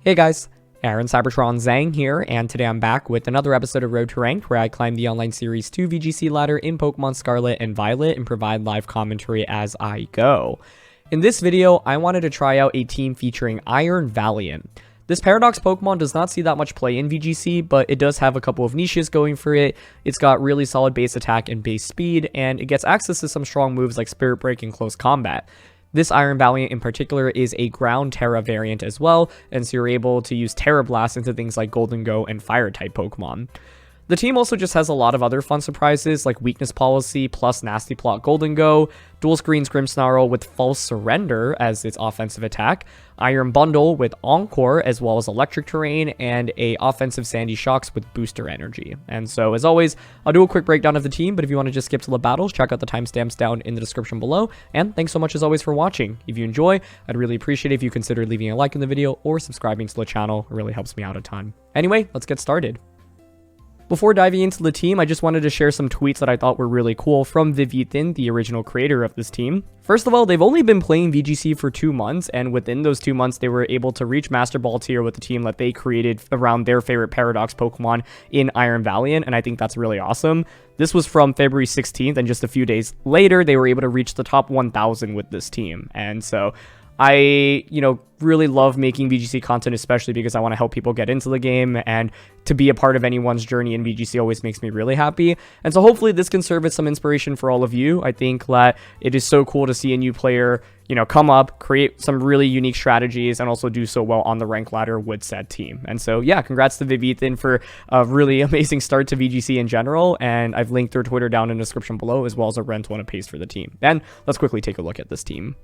Hey guys, Aaron Cybertron Zhang here, and today I'm back with another episode of Road to Ranked where I climb the online series 2 VGC ladder in Pokemon Scarlet and Violet and provide live commentary as I go. In this video, I wanted to try out a team featuring Iron Valiant. This Paradox Pokemon does not see that much play in VGC, but it does have a couple of niches going for it. It's got really solid base attack and base speed, and it gets access to some strong moves like Spirit Break and Close Combat. This Iron Valiant in particular is a ground Tera variant as well, and so you're able to use Tera Blast into things like Golden Go and Fire-type Pokemon. The team also just has a lot of other fun surprises like Weakness Policy plus Nasty Plot Golden Go, Dual Screens Grimmsnarl with False Surrender as its offensive attack, Iron Bundle with Encore as well as Electric Terrain, and a offensive Sandy Shocks with Booster Energy. And so as always, I'll do a quick breakdown of the team, but if you want to just skip to the battles, check out the timestamps down in the description below. And thanks so much as always for watching. If you enjoy, I'd really appreciate it if you consider leaving a like in the video or subscribing to the channel. It really helps me out a ton. Anyway, let's get started. Before diving into the team, I just wanted to share some tweets that I thought were really cool from VGC, the original creator of this team. First of all, they've only been playing VGC for 2 months, and within those 2 months, they were able to reach Master Ball tier with the team that they created around their favorite Paradox Pokemon in Iron Valiant, and I think that's really awesome. This was from February 16th, and just a few days later, they were able to reach the top 1,000 with this team, and so I, really love making VGC content, especially because I want to help people get into the game, and to be a part of anyone's journey in VGC always makes me really happy. And so hopefully this can serve as some inspiration for all of you. I think that it is so cool to see a new player, come up, create some really unique strategies, and also do so well on the rank ladder with said team. And so, yeah, congrats to VGC for a really amazing start to VGC in general, and I've linked their Twitter down in the description below, as well as a rental and a paste for the team. And let's quickly take a look at this team.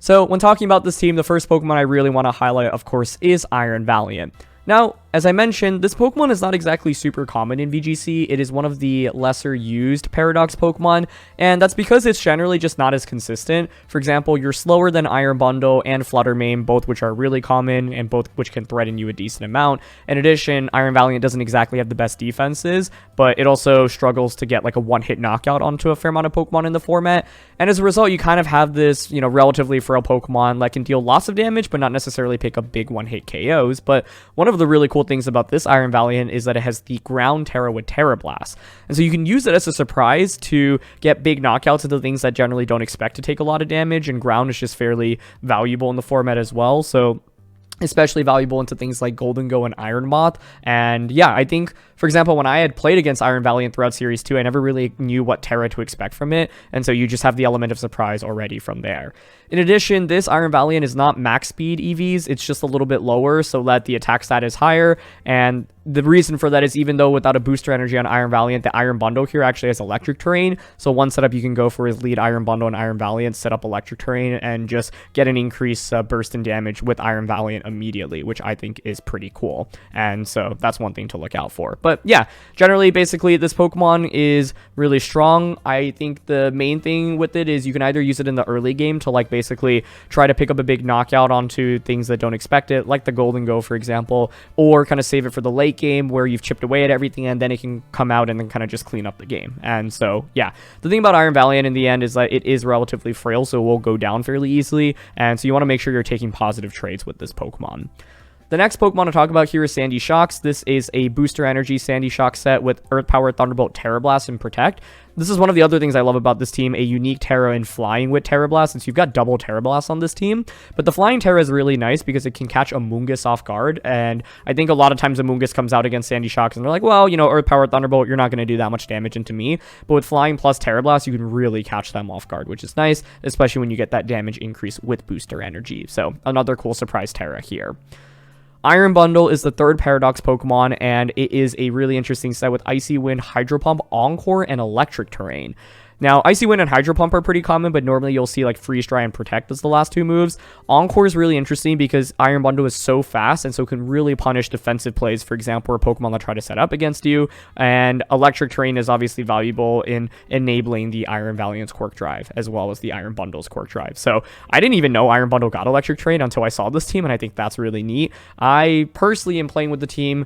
So when talking about this team, the first Pokemon I really want to highlight, of course, is Iron Valiant. Now, as I mentioned, this Pokemon is not exactly super common in VGC. It is one of the lesser used Paradox Pokemon, and that's because it's generally just not as consistent. For example, you're slower than Iron Bundle and Fluttermane, both which are really common and both which can threaten you a decent amount. In addition, Iron Valiant doesn't exactly have the best defenses, but it also struggles to get like a one-hit knockout onto a fair amount of Pokemon in the format. And as a result, you kind of have this, relatively frail Pokemon that can deal lots of damage, but not necessarily pick up big one-hit KOs. But one of the really cool things about this Iron Valiant is that it has the ground Tera with Tera Blast. And so you can use it as a surprise to get big knockouts into things that generally don't expect to take a lot of damage, and ground is just fairly valuable in the format as well. So especially valuable into things like Golden Go and Iron Moth. And yeah, I think, for example, when I had played against Iron Valiant throughout Series 2, I never really knew what Tera to expect from it, and so you just have the element of surprise already from there. In addition, this Iron Valiant is not max speed EVs, it's just a little bit lower so that the attack stat is higher, and the reason for that is even though without a booster energy on Iron Valiant, the Iron Bundle here actually has Electric Terrain, so one setup you can go for is lead Iron Bundle and Iron Valiant, set up Electric Terrain, and just get an increased burst in damage with Iron Valiant immediately, which I think is pretty cool, and so that's one thing to look out for. But yeah, generally, basically, this Pokemon is really strong. I think the main thing with it is you can either use it in the early game to basically try to pick up a big knockout onto things that don't expect it, like the Golden Go, for example, or kind of save it for the late game where you've chipped away at everything and then it can come out and then kind of just clean up the game. And so, yeah, the thing about Iron Valiant in the end is that it is relatively frail, so it will go down fairly easily, and so you want to make sure you're taking positive trades with this Pokemon. The next Pokemon to talk about here is Sandy Shocks. This is a Booster Energy Sandy Shock set with Earth Power, Thunderbolt, Tera Blast, and Protect. This is one of the other things I love about this team, a unique Tera in flying with Tera Blast, since you've got double Tera Blast on this team. But the flying Tera is really nice because it can catch Amoonguss off guard, and I think a lot of times Amoonguss comes out against Sandy Shocks and they're like, well, Earth Power, Thunderbolt, you're not going to do that much damage into me. But with flying plus Tera Blast, you can really catch them off guard, which is nice, especially when you get that damage increase with Booster Energy. So another cool surprise Tera here. Iron Bundle is the third Paradox Pokemon, and it is a really interesting set with Icy Wind, Hydro Pump, Encore, and Electric Terrain. Now, Icy Wind and Hydro Pump are pretty common, but normally you'll see Freeze Dry and Protect as the last two moves. Encore is really interesting because Iron Bundle is so fast and so can really punish defensive plays, for example, or Pokemon that try to set up against you. And Electric Terrain is obviously valuable in enabling the Iron Valiant's Quirk Drive, as well as the Iron Bundle's Quirk Drive. So I didn't even know Iron Bundle got Electric Terrain until I saw this team, and I think that's really neat. I personally am playing with the team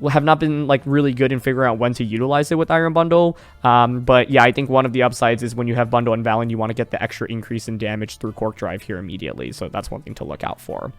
have not been really good in figuring out when to utilize it with Iron Bundle. But yeah, I think one of the upsides is when you have Bundle and Valiant, you want to get the extra increase in damage through Quirk Drive here immediately. So that's one thing to look out for.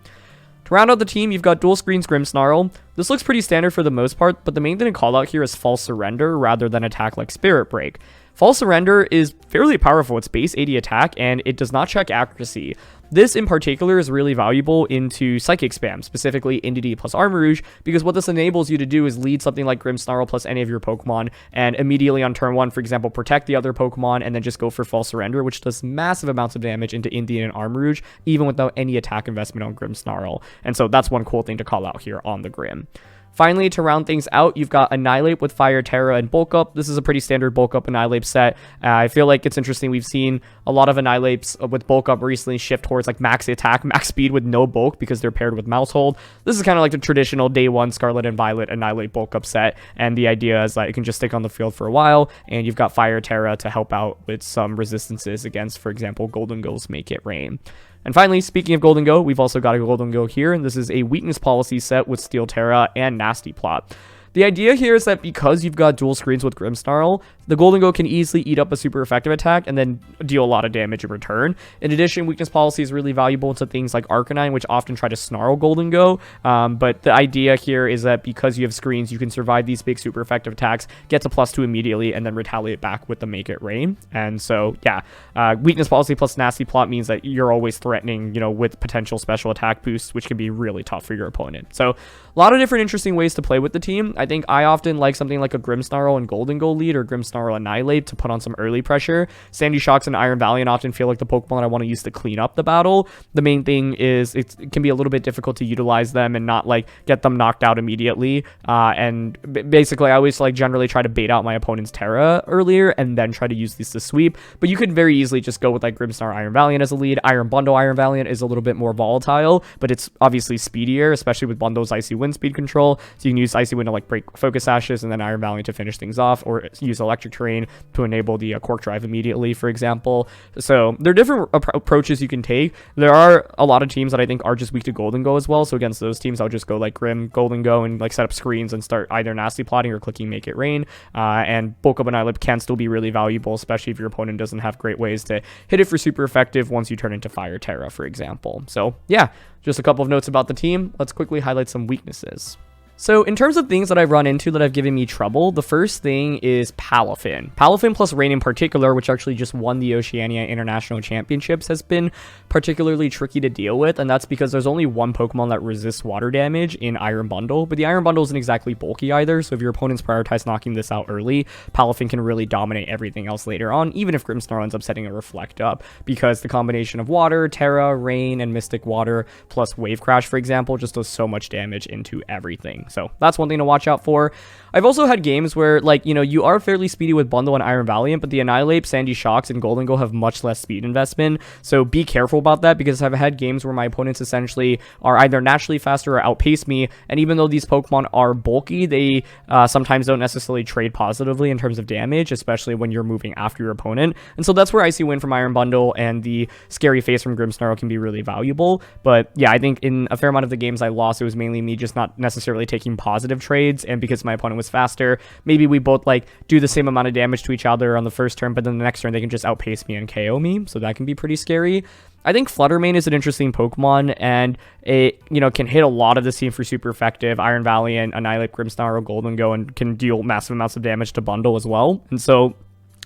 To round out the team, you've got dual screens Grimmsnarl. This looks pretty standard for the most part, but the main thing to call out here is False Surrender rather than attack like Spirit Break. False Surrender is fairly powerful. It's base 80 attack, and it does not check accuracy. This in particular is really valuable into Psychic Spam, specifically Indeedee plus Armarouge, because what this enables you to do is lead something like Grimmsnarl plus any of your Pokemon, and immediately on turn 1, for example, protect the other Pokemon, and then just go for False Surrender, which does massive amounts of damage into Indeedee and Armarouge, even without any attack investment on Grimmsnarl. And so that's one cool thing to call out here on the Grimm. Finally, to round things out, you've got Annihilate with Fire, Tera, and Bulk Up. This is a pretty standard Bulk Up Annihilate set. I feel like it's interesting. We've seen a lot of Annihilates with Bulk Up recently shift towards like max attack, max speed with no bulk because they're paired with Mouse Hold. This is kind of like the traditional day 1 Scarlet and Violet Annihilate Bulk Up set, and the idea is that it can just stick on the field for a while, and you've got Fire, Tera to help out with some resistances against, for example, Golden Go's Make It Rain. And finally, speaking of Golden Go, we've also got a Golden Go here, and this is a Weakness Policy set with Steel Tera and Nasty Plot. The idea here is that because you've got dual screens with Grimmsnarl, the Golden Go can easily eat up a super effective attack and then deal a lot of damage in return. In addition, Weakness Policy is really valuable to things like Arcanine, which often try to snarl Golden Go. But the idea here is that because you have screens, you can survive these big super effective attacks, get to +2 immediately, and then retaliate back with the Make It Rain. And so, yeah, Weakness Policy plus Nasty Plot means that you're always threatening, you know, with potential special attack boosts, which can be really tough for your opponent. So, a lot of different interesting ways to play with the team. I think I often like something like a Grimmsnarl and Golden Go lead or Grimmsnarl Annihilate to put on some early pressure. Sandy Shocks and Iron Valiant often feel like the Pokemon I want to use to clean up the battle. The main thing is it can be a little bit difficult to utilize them and not like get them knocked out immediately. And basically I always like generally try to bait out my opponent's Tera earlier and then try to use these to sweep. But you could very easily just go with like Grimmsnarl Iron Valiant as a lead. Iron Bundle Iron Valiant is a little bit more volatile, but it's obviously speedier, especially with Bundle's Icy Wind speed control. So you can use Icy Wind to like break Focus Sashes and then Iron Valiant to finish things off, or use Electric Terrain to enable the Quark Drive immediately, for example. So there are different approaches you can take. There are a lot of teams that I think are just weak to Golden Go as well. So against those teams, I'll just go like Grimm, Golden Go, and like set up screens and start either Nasty Plotting or clicking Make It Rain. And Bulk Up Annihilate can still be really valuable, especially if your opponent doesn't have great ways to hit it for super effective once you turn into Fire Tera, for example. So yeah, just a couple of notes about the team. Let's quickly highlight some weaknesses. So in terms of things that I've run into that have given me trouble, the first thing is Palafin. Palafin plus Rain in particular, which actually just won the Oceania International Championships, has been particularly tricky to deal with, and that's because there's only one Pokemon that resists water damage in Iron Bundle, but the Iron Bundle isn't exactly bulky either, so if your opponents prioritize knocking this out early, Palafin can really dominate everything else later on, even if Grimmsnarl ends up setting a Reflect up, because the combination of Water, Tera, Rain, and Mystic Water, plus Wave Crash, for example, just does so much damage into everything. So that's one thing to watch out for. I've also had games where, like, you know, you are fairly speedy with Bundle and Iron Valiant, but the Annihilate, Sandy Shocks, and Golden Go have much less speed investment, so be careful about that, because I've had games where my opponents essentially are either naturally faster or outpace me, and even though these Pokemon are bulky, they sometimes don't necessarily trade positively in terms of damage, especially when you're moving after your opponent, and so that's where Icy Wind from Iron Bundle and the Scary Face from Grimmsnarl can be really valuable. But yeah, I think in a fair amount of the games I lost, it was mainly me just not necessarily taking positive trades, and because my opponent was faster, maybe we both like do the same amount of damage to each other on the first turn, but then the next turn they can just outpace me and KO me, so that can be pretty scary. I think Fluttermane is an interesting Pokemon, and it, you know, can hit a lot of this team for super effective. Iron Valiant, Annihilate, Grimmsnarl, Golden Go, and can deal massive amounts of damage to Bundle as well, and so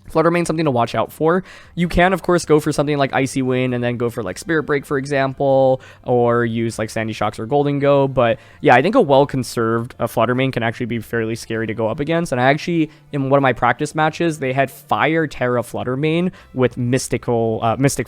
Fluttermane's something to watch out for. You can, of course, go for something like Icy Wind and then go for like Spirit Break, for example, or use like Sandy Shocks or Golden Go. But yeah, I think a well-conserved Fluttermane can actually be fairly scary to go up against. And I actually, in one of my practice matches, they had Fire Tera Fluttermane with Mystic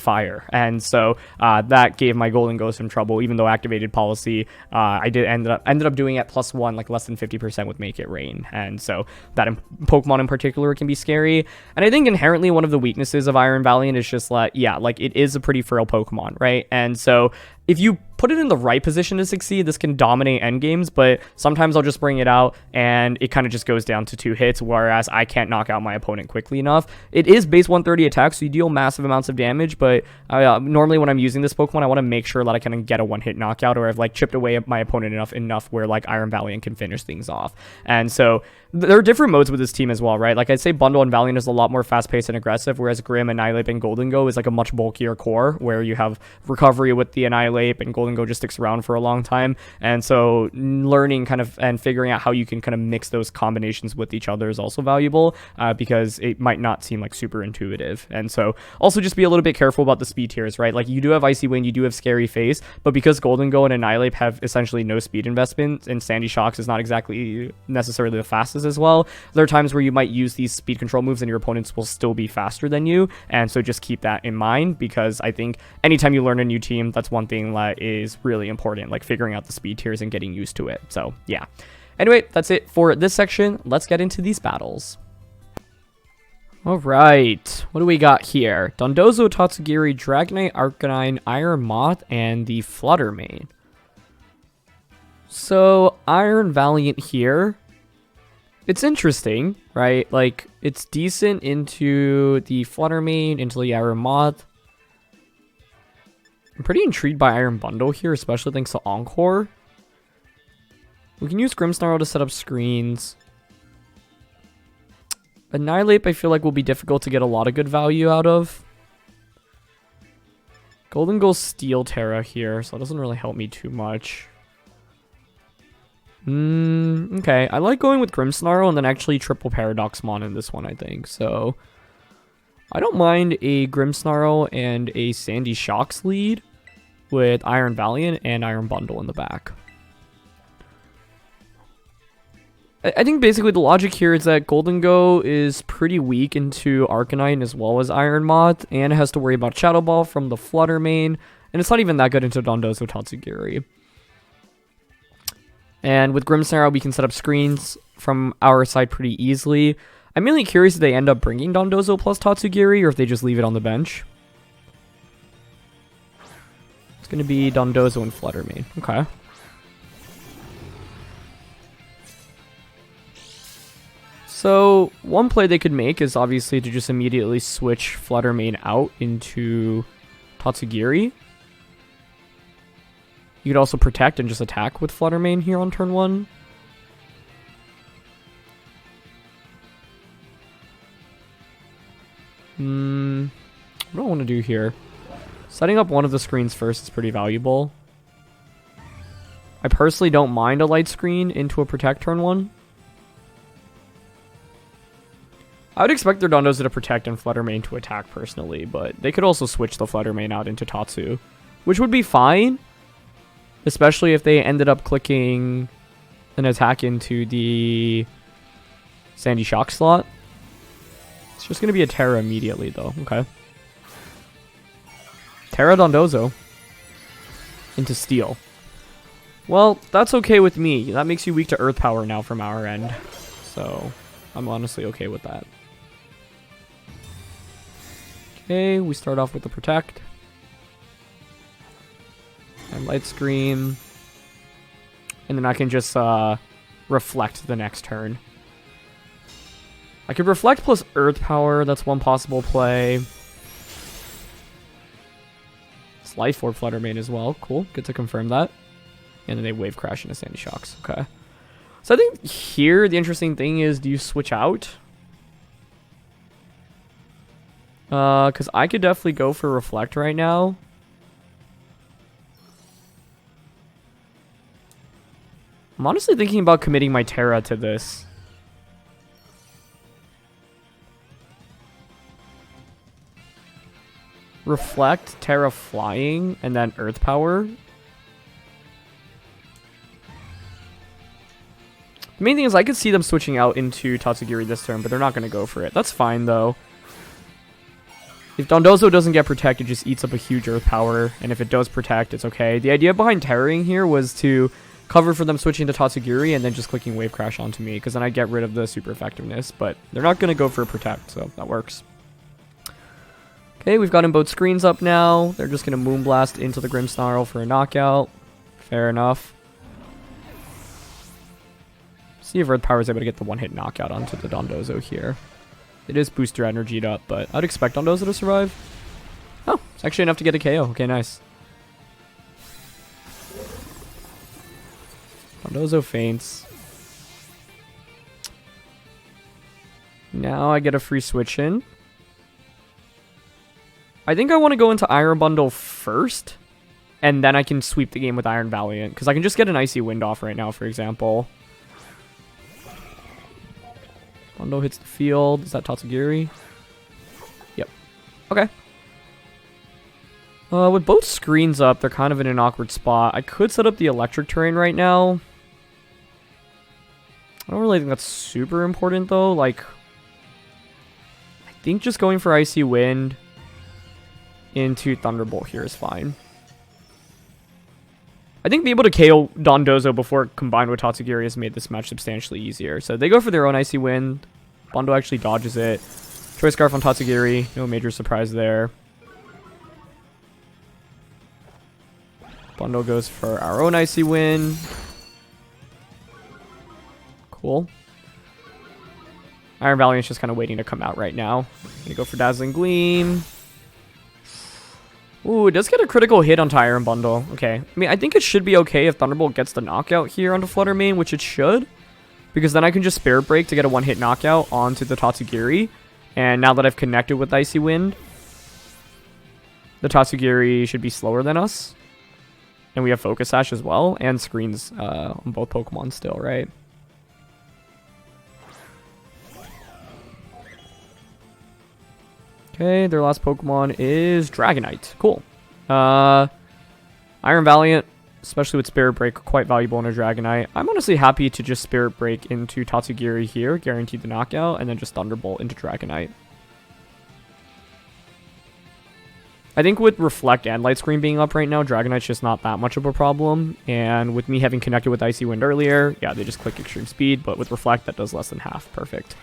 Fire. And so that gave my Golden Go some trouble, even though activated policy, I ended up doing at +1, like less than 50% with Make It Rain. And so that Pokemon in particular can be scary. And I think inherently one of the weaknesses of Iron Valiant is just like, yeah, like it is a pretty frail Pokemon, right? And so if you put it in the right position to succeed, this can dominate endgames, but sometimes I'll just bring it out and it kind of just goes down to 2 hits, whereas I can't knock out my opponent quickly enough. It is base 130 attack, so you deal massive amounts of damage, but normally when I'm using this Pokemon, I want to make sure that I can get a 1-hit knockout, or I've like chipped away at my opponent enough where like Iron Valiant can finish things off. And so there are different modes with this team as well, right? Like I'd say Bundle and Valiant is a lot more fast-paced and aggressive, whereas Grimm, Annihilate, and Golden Go is like a much bulkier core, where you have recovery with the Annihilate Annihilape, and Golden just sticks around for a long time. And so learning kind of and figuring out how you can kind of mix those combinations with each other is also valuable, because it might not seem like super intuitive. And so also just be a little bit careful about the speed tiers, right? Like you do have Icy Wind, you do have Scary Face, but because Golden and Annihilape have essentially no speed investment, and Sandy Shocks is not exactly necessarily the fastest as well, there are times where you might use these speed control moves and your opponents will still be faster than you. And so just keep that in mind, because I think anytime you learn a new team, that's one thing that is really important, like figuring out the speed tiers and getting used to it. So yeah. Anyway, that's it for this section. Let's get into these battles. All right, what do we got here? Dondozo, Tatsugiri, Dragonite, Arcanine, Iron Moth, and the Flutter Mane. So, Iron Valiant here. It's interesting, right? Like, it's decent into the Flutter Mane, into the Iron Moth. I'm pretty intrigued by Iron Bundle here, especially thanks to Encore. We can use Grimmsnarl to set up screens. Annihilape, I feel like, will be difficult to get a lot of good value out of. Golden Steel Tera here, so that doesn't really help me too much. Okay, I like going with Grimmsnarl and then actually triple Paradoxmon in this one, I think. So, I don't mind a Grimmsnarl and a Sandy Shocks lead with Iron Valiant and Iron Bundle in the back. I think basically the logic here is that Golden is pretty weak into Arcanine as well as Iron Moth, and it has to worry about Shadow Ball from the Flutter Mane, and it's not even that good into Dondozo Tatsugiri. And with Grimmsnarl, we can set up screens from our side pretty easily. I'm really curious if they end up bringing Dondozo plus Tatsugiri, or if they just leave it on the bench. It's going to be Dondozo and Flutter Mane. Okay. So, one play they could make is obviously to just immediately switch Flutter Mane out into Tatsugiri. You could also protect and just attack with Flutter Mane here on turn 1. What do I want to do here? Setting up one of the screens first is pretty valuable. I personally don't mind a light screen into a protect turn 1. I would expect their Dondozo to protect and Flutter Mane to attack personally, but they could also switch the Flutter Mane out into Tatsu, which would be fine, especially if they ended up clicking an attack into the Sandy Shock slot. It's just going to be a Tera immediately, though. Okay. Tera Dondozo into Steel. Well, that's okay with me. That makes you weak to Earth Power now from our end, so I'm honestly okay with that. Okay, we start off with the Protect. And Light Screen. And then I can just Reflect the next turn. I could Reflect plus Earth Power. That's one possible play. It's Life Orb Flutter Mane as well. Cool. Good to confirm that. And then they Wave Crash into Sandy Shocks. Okay. So I think here the interesting thing is, do you switch out? Because I could definitely go for Reflect right now. I'm honestly thinking about committing my Tera to this. Reflect, Tera Flying, and then Earth Power. The main thing is I could see them switching out into Tatsugiri this turn, but they're not going to go for it. That's fine, though. If Dondozo doesn't get Protect, it just eats up a huge Earth Power, and if it does Protect, it's okay. The idea behind Terraing here was to cover for them switching to Tatsugiri and then just clicking Wave Crash onto me, because then I get rid of the super effectiveness, but they're not going to go for a Protect, so that works. Okay, we've got them both screens up now. They're just going to Moonblast into the Grimmsnarl for a knockout. Fair enough. See if Earth Power is able to get the one-hit knockout onto the Dondozo here. It is booster energied up, but I'd expect Dondozo to survive. Oh, it's actually enough to get a KO. Okay, nice. Dondozo faints. Now I get a free switch in. I think I want to go into Iron Bundle first. and then I can sweep the game with Iron Valiant, because I can just get an Icy Wind off right now, for example. Bundle hits the field. Is that Tatsugiri? Yep. Okay. With both screens up, they're kind of in an awkward spot. I could set up the electric terrain right now. I don't really think that's super important, though. Like, I think just going for Icy Wind into Thunderbolt here is fine. I think being able to KO Dondozo before combined with Tatsugiri has made this match substantially easier. So they go for their own Icy Wind. Bundle actually dodges it. Choice Scarf on Tatsugiri. No major surprise there. Bundle goes for our own Icy Wind. Cool. Iron Valiant's just kind of waiting to come out right now. Gonna go for Dazzling Gleam. Ooh, it does get a critical hit onto Iron Bundle. Okay. I mean, I think it should be okay if Thunderbolt gets the knockout here onto Flutter Mane, which it should. Because then I can just Spirit Break to get a one-hit knockout onto the Tatsugiri. And now that I've connected with Icy Wind, the Tatsugiri should be slower than us. And we have Focus Sash as well. And screens on both Pokemon still, right? Okay, their last Pokemon is Dragonite. Cool. Iron Valiant, especially with Spirit Break, quite valuable in a Dragonite. I'm honestly happy to just Spirit Break into Tatsugiri here, guarantee the knockout, and then just Thunderbolt into Dragonite. I think with Reflect and Light Screen being up right now, Dragonite's just not that much of a problem. And with me having connected with Icy Wind earlier, yeah, they just click Extreme Speed, but with Reflect, that does less than half. Perfect.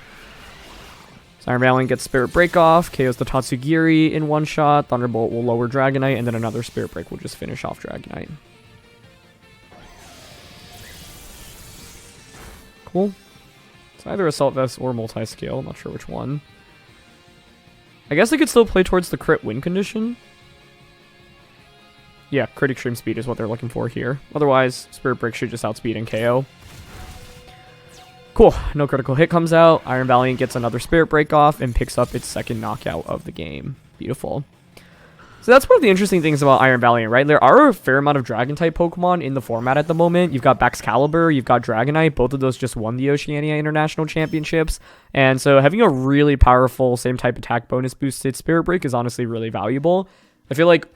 So Iron Valiant gets Spirit Break off, KOs the Tatsugiri in one shot, Thunderbolt will lower Dragonite, and then another Spirit Break will just finish off Dragonite. Cool. It's either Assault Vest or Multi-Scale, not sure which one. I guess I could still play towards the crit win condition. Yeah, crit Extreme Speed is what they're looking for here. Otherwise, Spirit Break should just outspeed and KO. Cool, no critical hit comes out. Iron Valiant gets another Spirit Break off and picks up its second knockout of the game. Beautiful. So that's one of the interesting things about Iron Valiant, right? There are a fair amount of Dragon-type Pokemon in the format at the moment. You've got Baxcalibur, you've got Dragonite. Both of those just won the Oceania International Championships. And so having a really powerful same type attack bonus boosted Spirit Break is honestly really valuable. I feel like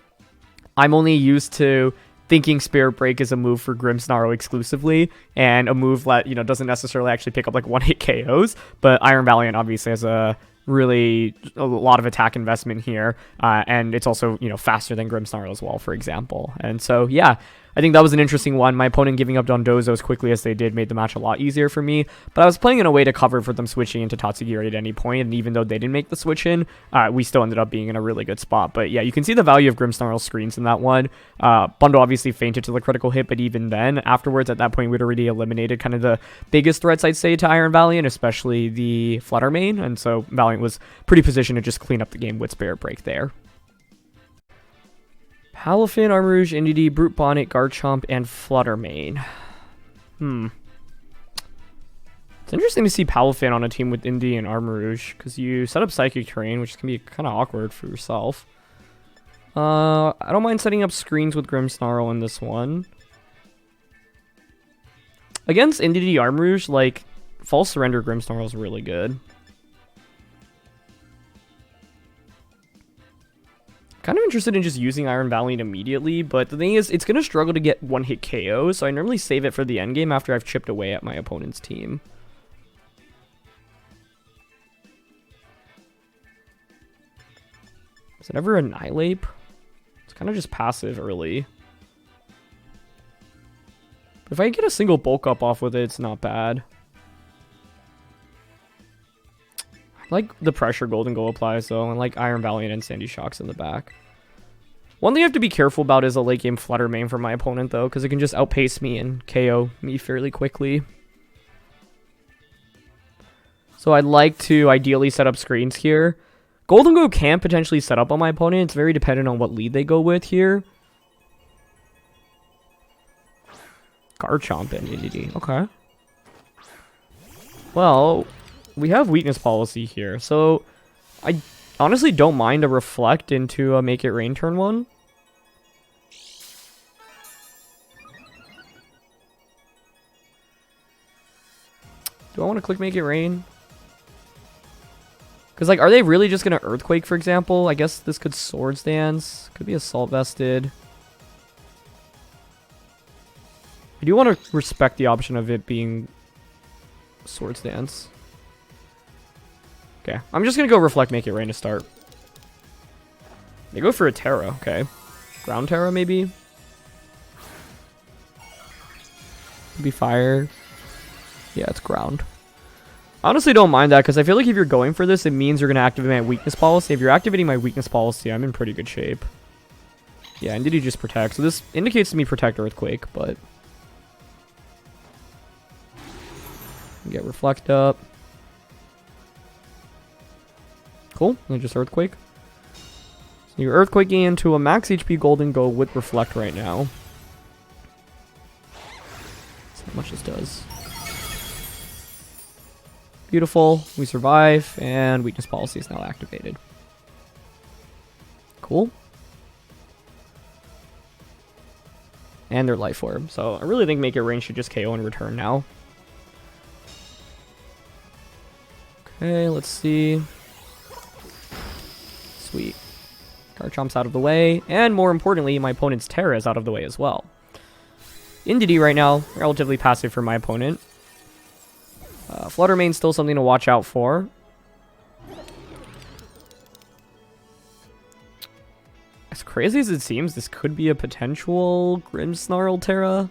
I'm only used to thinking Spirit Break is a move for Grimmsnarl exclusively, and a move that, you know, doesn't necessarily actually pick up like one-hit KOs, but Iron Valiant obviously has a lot of attack investment here, and it's also, you know, faster than Grimmsnarl as well, for example. And so, yeah, I think that was an interesting one. My opponent giving up Dondozo as quickly as they did made the match a lot easier for me, but I was playing in a way to cover for them switching into Tatsugiri at any point, and even though they didn't make the switch in, we still ended up being in a really good spot. But yeah, you can see the value of Grimmsnarl's screens in that one. Bundle obviously fainted to the critical hit, but even then, afterwards, at that point, we'd already eliminated kind of the biggest threats, I'd say, to Iron Valiant, especially the Flutter Mane, and so Valiant was pretty positioned to just clean up the game with Spirit Break there. Palafin, Armarouge, Indeedee, Brute Bonnet, Garchomp, and Flutter Mane. It's interesting to see Palafin on a team with Indeedee and Armarouge, because you set up Psychic Terrain, which can be kind of awkward for yourself. I don't mind setting up screens with Grimmsnarl in this one. Against Indeedee Armarouge, like, False Surrender Grimmsnarl is really good. Kind of interested in just using Iron Valiant immediately, but the thing is, it's going to struggle to get one-hit KO, so I normally save it for the endgame after I've chipped away at my opponent's team. Is it ever Annihilate? It's kind of just passive early. But if I get a single bulk up off with it, it's not bad. I like the pressure Golden Goal applies, though, and like Iron Valiant and Sandy Shocks in the back. One thing I have to be careful about is a late game Flutter Mane for my opponent, though, because it can just outpace me and KO me fairly quickly. So I'd like to ideally set up screens here. Golden Goal can potentially set up on my opponent. It's very dependent on what lead they go with here. Garchomp and Indeedee. Okay. Well, we have weakness policy here, so I honestly don't mind a Reflect into a Make It Rain turn one. Do I want to click Make It Rain? Because, like, are they really just going to Earthquake, for example? I guess this could Swords Dance. Could be Assault Vested. I do want to respect the option of it being Swords Dance. Okay, I'm just going to go Reflect, Make It Rain to start. They go for a Tera, okay. Ground Tera, maybe? Be Fire. Yeah, it's Ground. I honestly don't mind that, because I feel like if you're going for this, it means you're going to activate my Weakness Policy. If you're activating my Weakness Policy, I'm in pretty good shape. Yeah, Entity just Protect. So this indicates to me Protect Earthquake, but... Get Reflect up. Cool, and just Earthquake. So you're Earthquaking into a max HP Golden Go with Reflect right now. That's how much this does. Beautiful, we survive, and Weakness Policy is now activated. Cool. And their Life Orb, so I really think Make It Rain should just KO and return now. Okay, let's see. Sweet. Garchomp's out of the way, and more importantly, my opponent's Tera is out of the way as well. Indity right now, relatively passive for my opponent. Fluttermane's still something to watch out for. As crazy as it seems, this could be a potential Grimmsnarl Tera.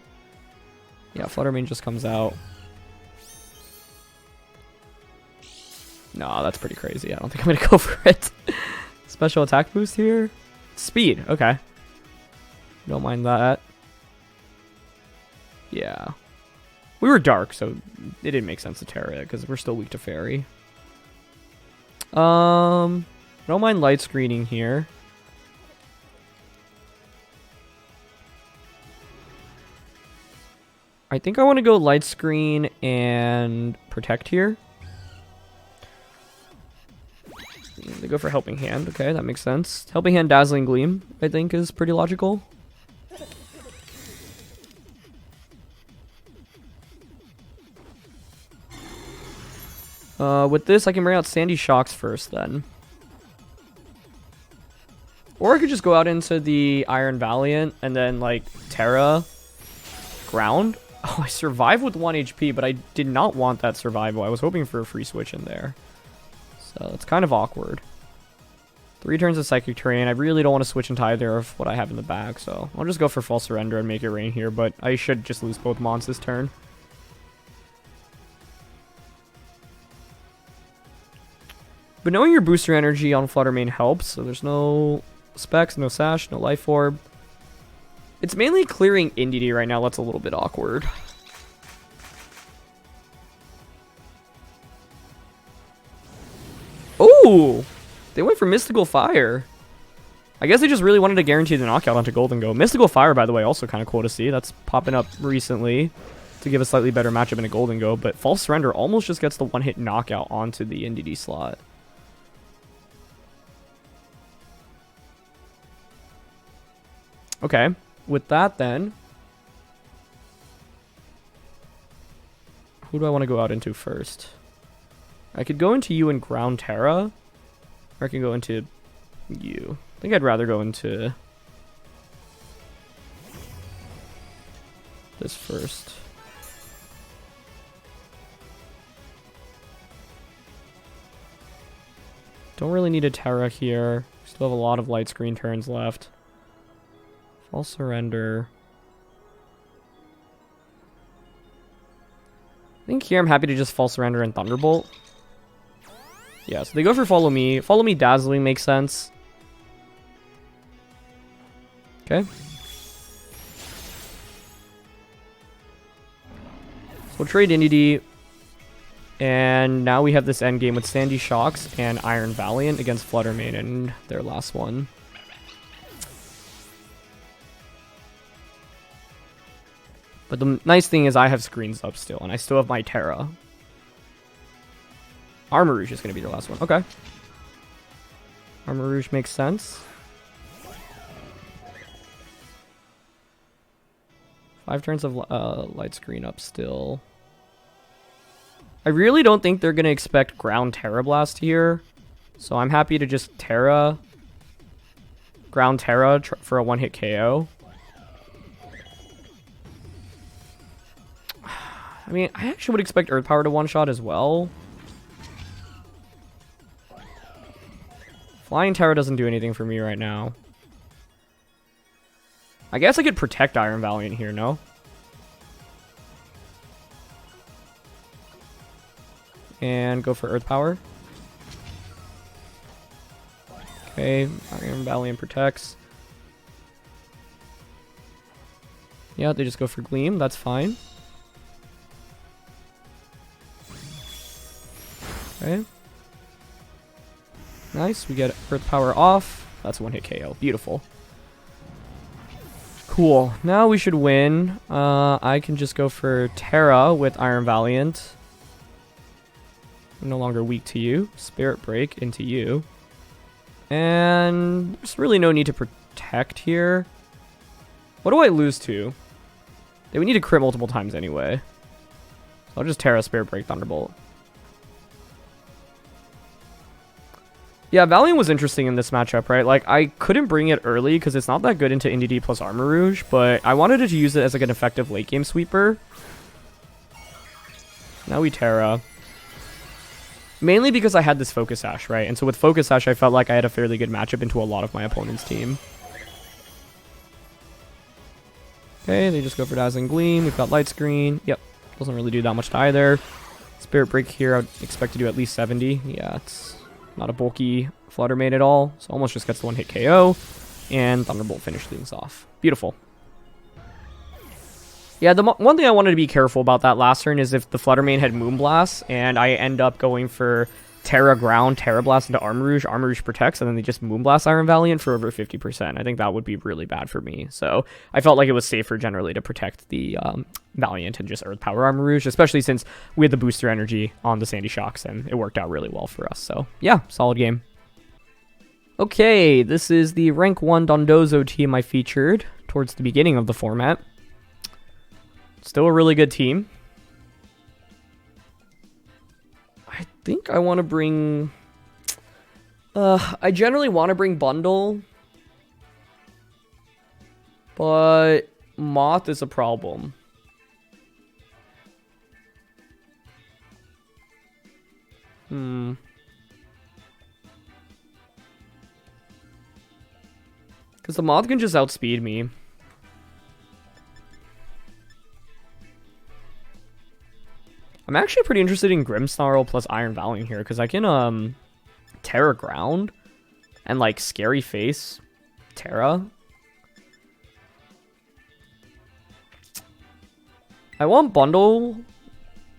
Yeah, Fluttermane just comes out. No, that's pretty crazy. I don't think I'm going to go for it. Special attack boost here. Speed. Okay. Don't mind that. Yeah. We were dark, so it didn't make sense to Tera because we're still weak to Fairy. Don't mind light screening here. I think I want to go light screen and protect here. They go for Helping Hand. Okay, that makes sense. Helping Hand, Dazzling Gleam, I think, is pretty logical. With this, I can bring out Sandy Shocks first, then. Or I could just go out into the Iron Valiant and then, like, Tera Ground. Oh, I survived with 1 HP, but I did not want that survival. I was hoping for a free switch in there. So it's kind of awkward. 3 turns of Psychic Terrain. I really don't want to switch into either of what I have in the bag, so I'll just go for False Surrender and Make It Rain here, but I should just lose both mons this turn. But knowing your booster energy on Fluttermane helps, so there's no specs, no sash, no life orb. It's mainly clearing Indity right now, that's a little bit awkward. Ooh! They went for Mystical Fire. I guess they just really wanted to guarantee the knockout onto Golden Go. Mystical Fire, by the way, also kind of cool to see. That's popping up recently to give a slightly better matchup in a Golden Go. But False Surrender almost just gets the one-hit knockout onto the Indity slot. Okay, with that then, who do I want to go out into first? I could go into you and Ground Tera, or I can go into you. I think I'd rather go into this first. Don't really need a Tera here. Still have a lot of light screen turns left. False Surrender. I think here I'm happy to just False Surrender and Thunderbolt. Yeah, so they go for Follow Me. Follow Me Dazzling makes sense. Okay. So we'll trade Indity. And now we have this endgame with Sandy Shocks and Iron Valiant against Fluttermane and their last one. But the nice thing is I have screens up still, and I still have my Tera. Armor Rouge is going to be the last one. Okay. Armor Rouge makes sense. 5 turns of light screen up still. I really don't think they're going to expect ground Tera Blast here. So I'm happy to just ground Tera for a one-hit KO. I mean, I actually would expect Earth Power to one-shot as well. Flying Tera doesn't do anything for me right now. I guess I could protect Iron Valiant here, no? And go for Earth Power. Okay, Iron Valiant protects. Yeah, they just go for Gleam, that's fine. Okay. Nice, we get Earth Power off. That's a one-hit KO, beautiful. Cool, now we should win. I can just go for Tera with Iron Valiant. I'm no longer weak to you. Spirit Break into you. And there's really no need to protect here. What do I lose to? They would need to crit multiple times anyway. So I'll just Tera Spirit Break Thunderbolt. Yeah, Valiant was interesting in this matchup, right? Like, I couldn't bring it early because it's not that good into Indy D plus Armor Rouge, but I wanted to use it as like an effective late game sweeper. Now we Tera. Mainly because I had this Focus Sash, right? And so with Focus Sash, I felt like I had a fairly good matchup into a lot of my opponent's team. Okay, they just go for Dazzling Gleam. We've got Light Screen. Yep, doesn't really do that much to either. Spirit Break here, I would expect to do at least 70. Yeah, it's not a bulky Flutter Mane at all. So almost just gets the one-hit KO. And Thunderbolt finish things off. Beautiful. Yeah, the one thing I wanted to be careful about that last turn is if the Flutter Mane had Moonblast and I end up going for Tera Ground, Tera Blast into Armor Rouge protects, and then they just Moonblast Iron Valiant for over 50%. I think that would be really bad for me. So I felt like it was safer generally to protect the Valiant and just Earth Power Armor Rouge, especially since we had the booster energy on the Sandy Shocks, and it worked out really well for us. So yeah, solid game. Okay, this is the rank 1 Dondozo team I featured towards the beginning of the format. Still a really good team. I think I want to bring... I generally want to bring Bundle. But Moth is a problem. Because the Moth can just outspeed me. I'm actually pretty interested in Grimmsnarl plus Iron Valiant here, because I can Tera Ground and like Scary Face Tera. I want Bundle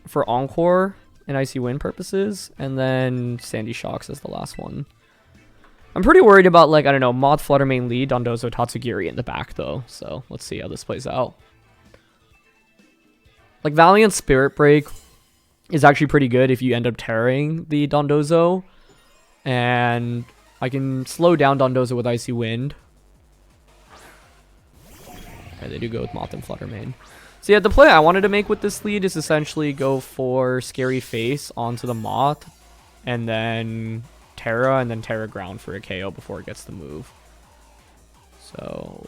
for Encore and Icy Wind purposes, and then Sandy Shocks as the last one. I'm pretty worried about, like, I don't know, Moth, Flutter Mane lead, Dondozo, Tatsugiri in the back though, so let's see how this plays out. Like, Valiant Spirit Break is actually pretty good if you end up tearing the Dondozo. And I can slow down Dondozo with Icy Wind. Okay, they do go with Moth and Flutter Mane. So yeah, the play I wanted to make with this lead is essentially go for Scary Face onto the Moth. And then Tera, and then Tera Ground for a KO before it gets the move. So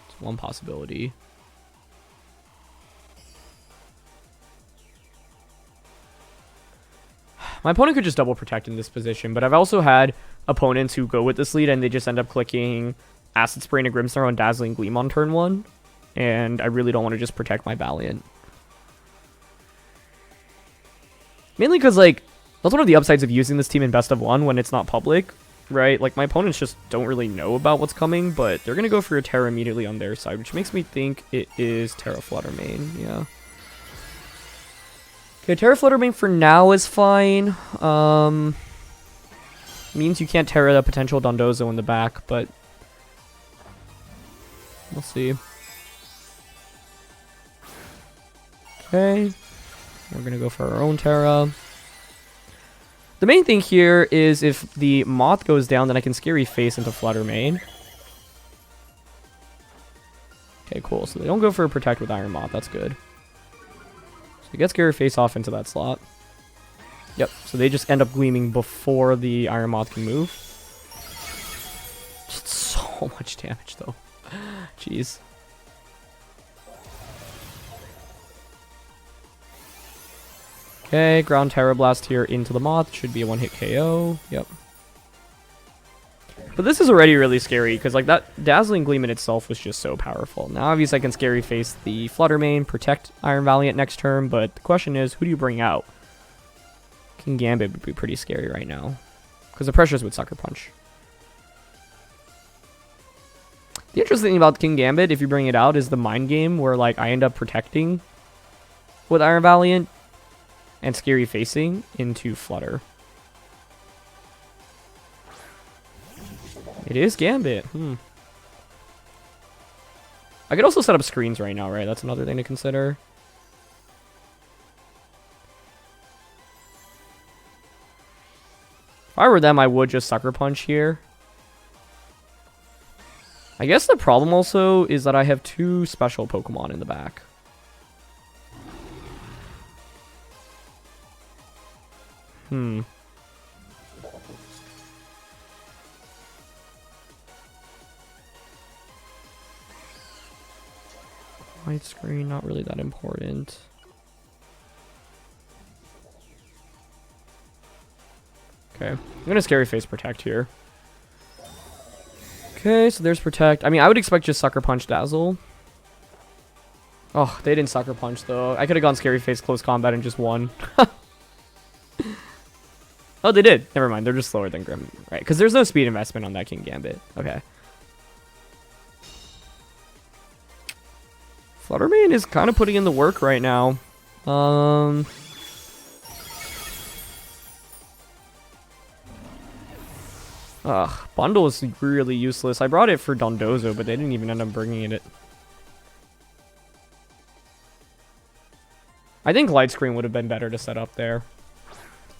it's one possibility. My opponent could just double protect in this position, but I've also had opponents who go with this lead and they just end up clicking Acid Spray into Grimmsnarl and Dazzling Gleam on turn 1. And I really don't want to just protect my Valiant. Mainly because, like, that's one of the upsides of using this team in best of 1 when it's not public, right? Like, my opponents just don't really know about what's coming, but they're going to go for a Tera immediately on their side, which makes me think it is Tera Flutter Mane, yeah. Okay, Tera Flutter Mane for now is fine. Means you can't Tera the potential Dondozo in the back, but we'll see. Okay, we're gonna go for our own Tera. The main thing here is if the Moth goes down, then I can Scary Face into Flutter Mane. Okay, cool. So they don't go for a Protect with Iron Moth. That's good. They get Scary Face off into that slot. Yep, so they just end up gleaming before the Iron Moth can move. Just so much damage, though. Jeez. Okay, ground Terra Blast here into the Moth. Should be a one-hit KO. Yep. But this is already really scary, because like that Dazzling Gleam in itself was just so powerful. Now obviously I can Scary Face the Flutter Mane, protect Iron Valiant next turn, but the question is, who do you bring out? King Gambit would be pretty scary right now, because the pressures would Sucker Punch. The interesting thing about King Gambit, if you bring it out, is the mind game where like I end up protecting with Iron Valiant and Scary Facing into Flutter. It is Gambit. I could also set up screens right now, right? That's another thing to consider. If I were them, I would just Sucker Punch here. I guess the problem also is that I have two special Pokemon in the back. White screen, not really that important. Okay, I'm gonna Scary Face Protect here. Okay, so there's Protect. I mean, I would expect just Sucker Punch Dazzle. Oh, they didn't Sucker Punch, though. I could have gone Scary Face Close Combat and just won. Oh, they did. Never mind. They're just slower than Grim. Right, because there's no speed investment on that King Gambit. Okay. Fluttermane is kind of putting in the work right now. Bundle is really useless. I brought it for Dondozo, but they didn't even end up bringing it. I think Light Screen would have been better to set up there.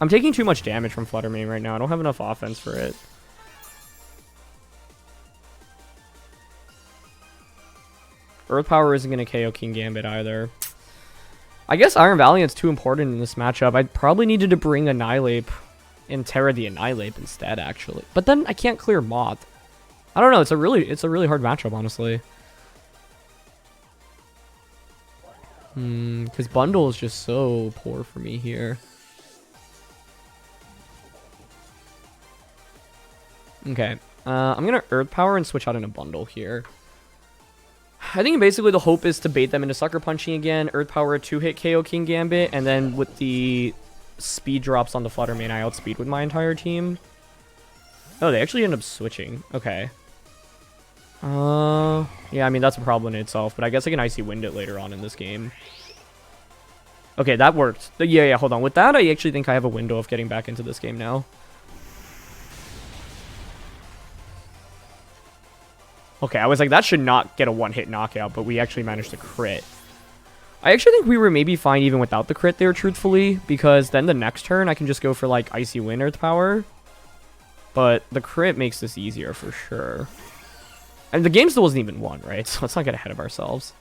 I'm taking too much damage from Fluttermane right now. I don't have enough offense for it. Earth Power isn't going to KO King Gambit either. I guess Iron Valiant's too important in this matchup. I probably needed to bring Annihilape and Terra the Annihilape instead, actually. But then I can't clear Moth. I don't know. It's a really hard matchup, honestly. Because Bundle is just so poor for me here. Okay. I'm going to Earth Power and switch out in a Bundle here. I think basically the hope is to bait them into Sucker Punching again, Earth Power 2-hit KO King Gambit, and then with the speed drops on the Fluttermane, I outspeed with my entire team. Oh, they actually end up switching. Okay. Yeah, I mean, that's a problem in itself, but I guess I can Icy Wind it later on in this game. Okay, that worked. Yeah, hold on. With that, I actually think I have a window of getting back into this game now. Okay, I was like, that should not get a one-hit knockout, but we actually managed to crit. I actually think we were maybe fine even without the crit there, truthfully, because then the next turn I can just go for, like, Icy Wind Earth Power. But the crit makes this easier for sure. And the game still wasn't even won, right? So let's not get ahead of ourselves.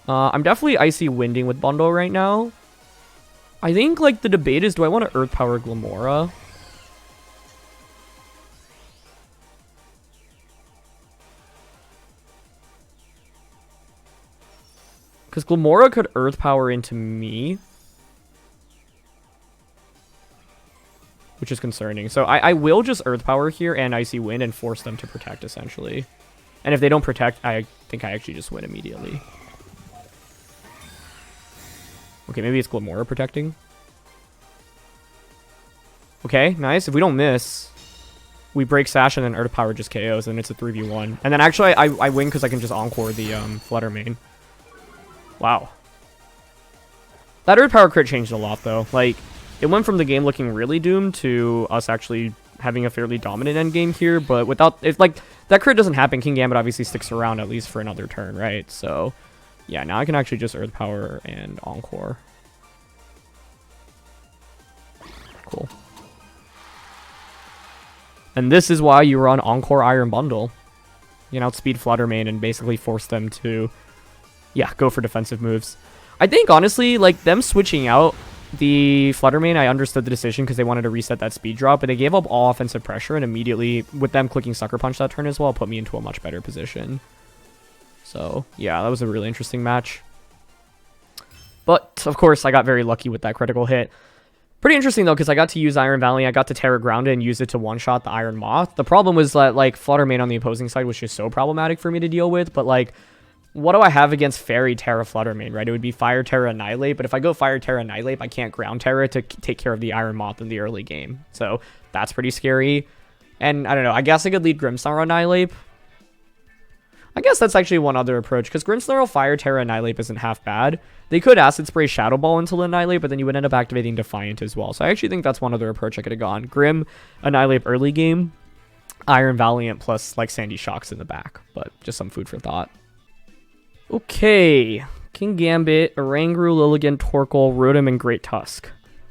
I'm definitely Icy Winding with Bundle right now. I think, like, the debate is, do I want to Earth Power Glamora? Because Glamora could Earth Power into me. Which is concerning. So I will just Earth Power here and Icy Wind and force them to protect, essentially. And if they don't protect, I think I actually just win immediately. Okay, maybe it's Glamora protecting. Okay, nice. If we don't miss, we break Sash and then Earth Power just KOs, and it's a 3v1. And then actually I win because I can just Encore the Fluttermane. Wow. That Earth Power crit changed a lot, though. Like, it went from the game looking really doomed to us actually having a fairly dominant endgame here, but without... If, like, that crit doesn't happen, King Gambit obviously sticks around at least for another turn, right? So, yeah, now I can actually just Earth Power and Encore. Cool. And this is why you run Encore Iron Bundle. You can outspeed Fluttermane and basically force them to, yeah, go for defensive moves. I think, honestly, like, them switching out the Fluttermane, I understood the decision because they wanted to reset that speed drop, but they gave up all offensive pressure, and immediately, with them clicking Sucker Punch that turn as well, put me into a much better position. So, yeah, that was a really interesting match. But, of course, I got very lucky with that critical hit. Pretty interesting, though, because I got to use Iron Valiant, I got to Tera Ground it and use it to one-shot the Iron Moth. The problem was that, like, Fluttermane on the opposing side was just so problematic for me to deal with, but, like, what do I have against Fairy Tera Fluttermane, right? It would be Fire Tera Annihilate, but if I go Fire Tera Annihilate, I can't Ground Tera to take care of the Iron Moth in the early game. So that's pretty scary. And I don't know, I guess I could lead Grimmsnarl Annihilate. I guess that's actually one other approach, because Grimmsnarl Fire Tera Annihilate isn't half bad. They could Acid Spray Shadow Ball until Annihilate, but then you would end up activating Defiant as well. So I actually think that's one other approach I could have gone. Grim, Annihilate early game, Iron Valiant plus like Sandy Shocks in the back, but just some food for thought. Okay, King Gambit, Oranguru, Lilligant, Torkoal, Rotom, and Great Tusk.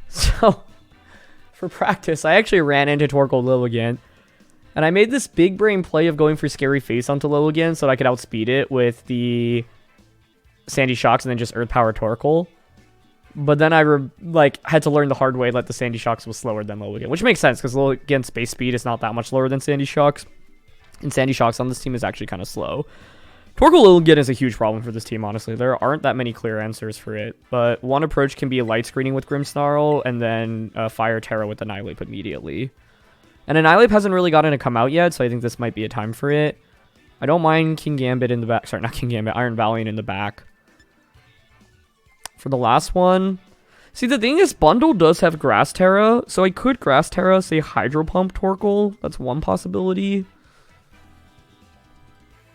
So, for practice, I actually ran into Torkoal Lilligant, and I made this big brain play of going for Scary Face onto Lilligant so that I could outspeed it with the Sandy Shocks and then just Earth Power Torkoal. But then I had to learn the hard way that the Sandy Shocks was slower than Lilligant, which makes sense because Lilligant's base speed is not that much lower than Sandy Shocks, and Sandy Shocks on this team is actually kind of slow. Torkoal Lilligant is a huge problem for this team, honestly. There aren't that many clear answers for it, but one approach can be a light screening with Grimmsnarl and then Fire Tera with Annihilate immediately. And Annihilate hasn't really gotten to come out yet, so I think this might be a time for it. I don't mind King Gambit in the back. Sorry, not King Gambit. Iron Valiant in the back. For the last one... See, the thing is, Bundle does have Grass Tera, so I could Grass Tera, say Hydro Pump Torkoal. That's one possibility.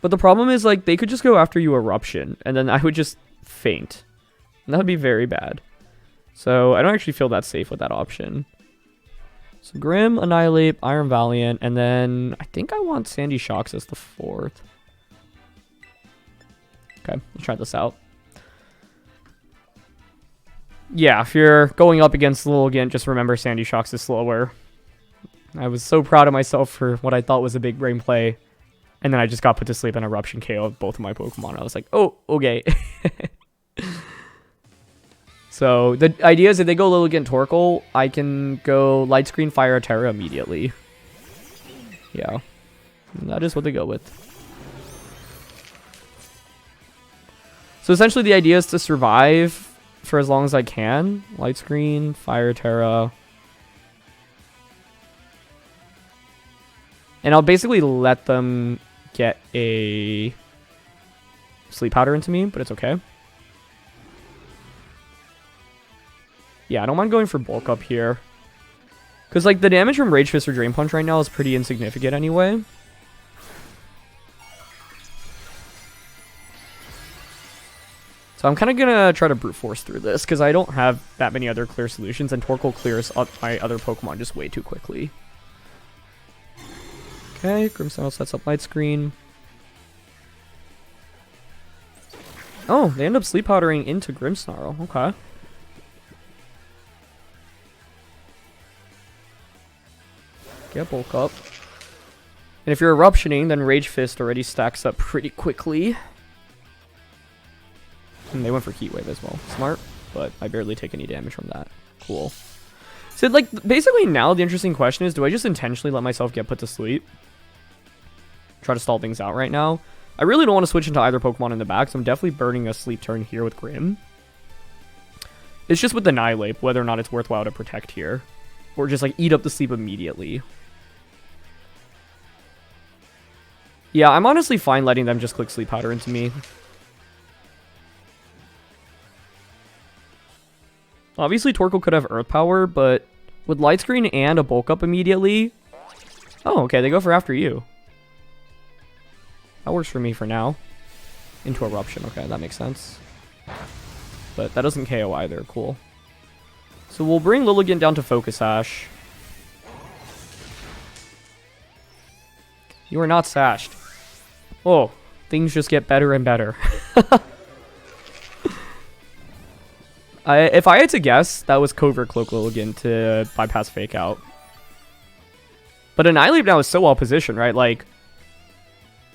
But the problem is, like, they could just go after you Eruption, and then I would just faint. And that would be very bad. So, I don't actually feel that safe with that option. So, Grim, Annihilate, Iron Valiant, and then I think I want Sandy Shocks as the fourth. Okay, let's try this out. Yeah, if you're going up against Lilligant, just remember Sandy Shocks is slower. I was so proud of myself for what I thought was a big brain play. And then I just got put to sleep and Eruption KO both of my Pokemon. I was like, oh, okay. So the idea is if they go Lilligant Torkoal, I can go Light Screen Fire Tera immediately. Yeah. That is what they go with. So essentially the idea is to survive for as long as I can. Light Screen, Fire Tera. And I'll basically let them get a Sleep Powder into me, but it's okay. Yeah, I don't mind going for Bulk Up here. Because, like, the damage from Rage Fist or Drain Punch right now is pretty insignificant anyway. So I'm kind of going to try to Brute Force through this, because I don't have that many other clear solutions, and Torkoal clears up my other Pokemon just way too quickly. Okay, Grimmsnarl sets up Light Screen. Oh, they end up Sleep Powdering into Grimmsnarl. Okay. Get Bulk Up. And if you're Eruptioning, then Rage Fist already stacks up pretty quickly. And they went for Heat Wave as well. Smart, but I barely take any damage from that. Cool. So, like, basically now the interesting question is, do I just intentionally let myself get put to sleep? Try to stall things out right now. I really don't want to switch into either Pokemon in the back, so I'm definitely burning a sleep turn here with Grim. It's just with the Annihilate, whether or not it's worthwhile to protect here. Or just, like, eat up the sleep immediately. Yeah, I'm honestly fine letting them just click Sleep Powder into me. Obviously, Torkoal could have Earth Power, but with Light Screen and a Bulk Up immediately... Oh, okay, they go for after you. That works for me for now. Into Eruption, okay, that makes sense. But that doesn't KO either, cool. So we'll bring Lilligant down to Focus Sash. You are not sashed. Oh, things just get better and better. If I had to guess, that was Covert Cloak Lilligant to bypass Fake Out. But Annihilate now is so well positioned, right? Like,